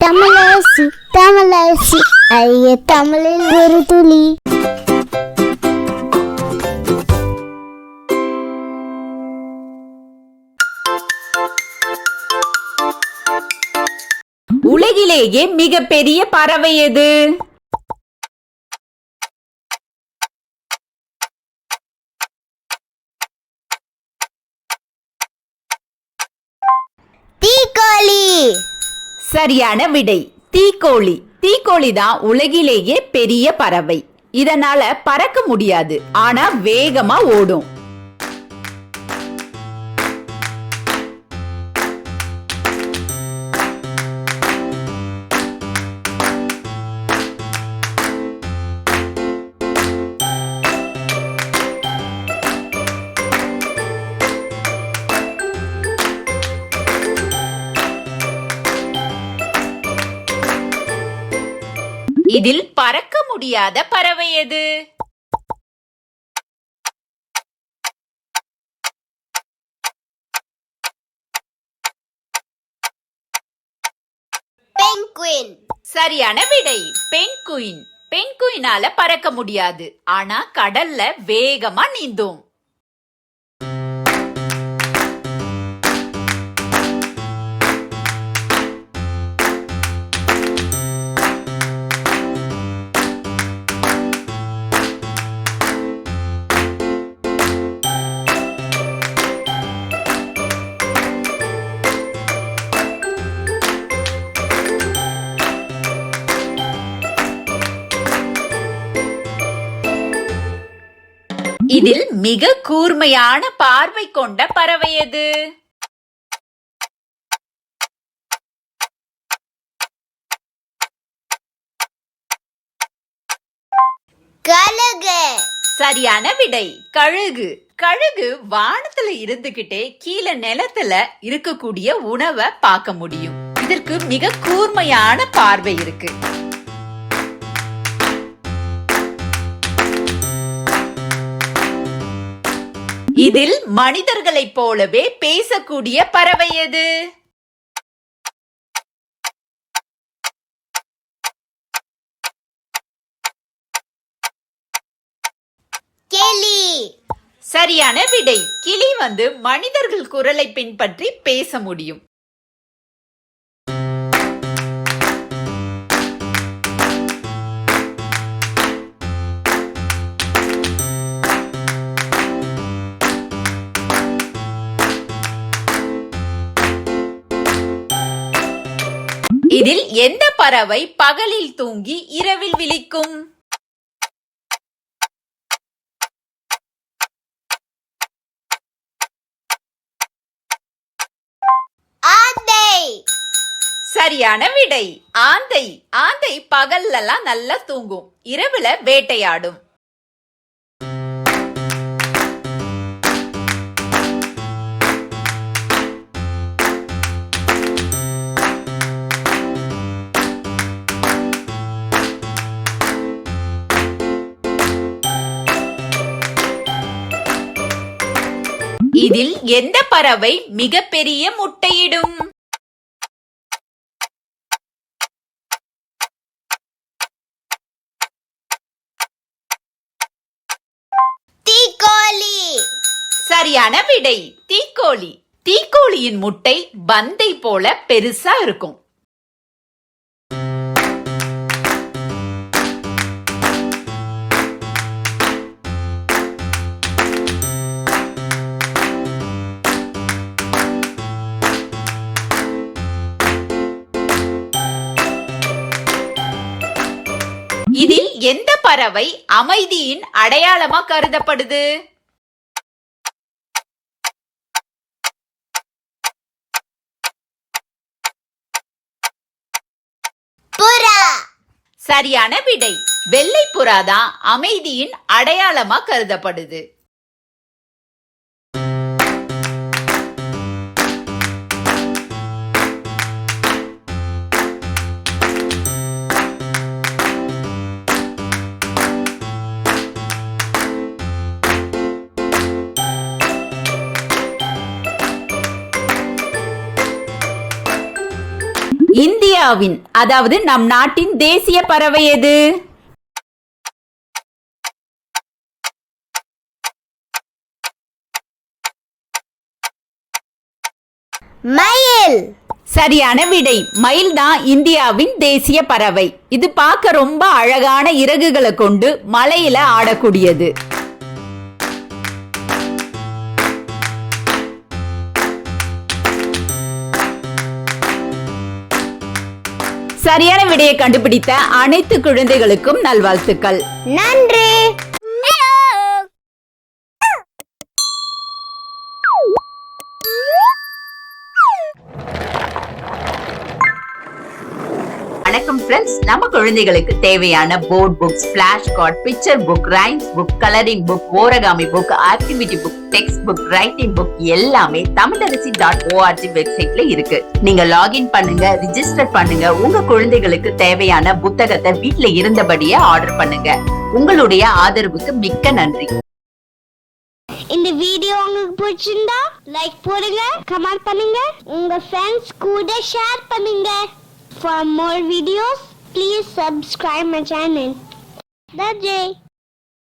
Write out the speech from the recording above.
தமிழரசி தமிழரசி ஐய தமிழில் ஒரு துளி. உலகிலேயே மிகப்பெரிய பறவை எது? தீக்கோழி. சரியான விடை தீக்கோழி. தீக்கோழி தான் உலகிலேயே பெரிய பறவை. இதனால பறக்க முடியாது, ஆனா வேகமா ஓடும். இதில் பறக்க முடியாத பறவை எது? பெங்குயின். சரியான விடை பென்குயின். பென்குயினால பறக்க முடியாது, ஆனா கடல்ல வேகமா நீந்தும். இதில் மிக கூர்மையான பார்வை கொண்ட பறவை எது? கழுகு. சரியான விடை கழுகு. கழுகு வானத்துல இருந்துகிட்டே கீழே நிலத்துல இருக்கக்கூடிய உணவை பார்க்க முடியும். இதற்கு மிக கூர்மையான பார்வை இருக்கு. இதில் மனிதர்களைப் போலவே பேசக்கூடிய பறவை எது? கிளி. சரியான விடை கிளி மனிதர்கள் குரலை பின்பற்றி பேச முடியும். இதில் எந்த பறவை பகலில் தூங்கி இரவில் விழிக்கும்? ஆந்தை. சரியான விடை ஆந்தை. ஆந்தை பகல்லலாம் நல்லா தூங்கும், இரவுல வேட்டையாடும். இதில் எந்த பறவை மிகப்பெரிய முட்டையிடும்? தீக்கோழி. சரியான விடை தீக்கோழி. தீக்கோழியின் முட்டை பந்தை போல பெருசா இருக்கும். இதில் எந்த பறவை அமைதியின் அடையாளமா கருதப்படுது? புறா. சரியான விடை வெள்ளை புறா தான் அமைதியின் அடையாளமா கருதப்படுது. இந்திய இந்தியாவின் அதாவது நம் நாட்டின் தேசிய பறவை எது? மயில். சரியான விடை. மயில் தான் இந்தியாவின் தேசிய பறவை. இது பார்க்க ரொம்ப அழகான இறகுகளை கொண்டு மலையில ஆடக்கூடியது. சரியான விடையை கண்டுபிடித்த அனைத்து குழந்தைகளுக்கும் நல்வாழ்த்துக்கள். நன்றி. வணக்கம் ஃப்ரெண்ட்ஸ். நம்ம குழந்தைகளுக்கு தேவையான board books, flash card, picture book, rhymes book, colouring book, origami book, activity book, text book, writing book எல்லாமே tamildaraசி.org வெப்சைட்ல இருக்கு. நீங்க லாகின் பண்ணுங்க, ரிஜிஸ்டர் பண்ணுங்க. உங்க குழந்தைகளுக்கு தேவையான புத்தகத்தை வீட்ல இருந்தபடியே ஆர்டர் பண்ணுங்க. உங்களுடைய ஆதரவுக்கு மிக்க நன்றி. இந்த வீடியோ உங்களுக்கு பிடிச்சிருந்தா லைக் போடுங்க, கமெண்ட் பண்ணுங்க, உங்க ஃப்ரெண்ட்ஸ் கூட ஷேர் பண்ணுங்க. For more videos, please subscribe my channel. That's it.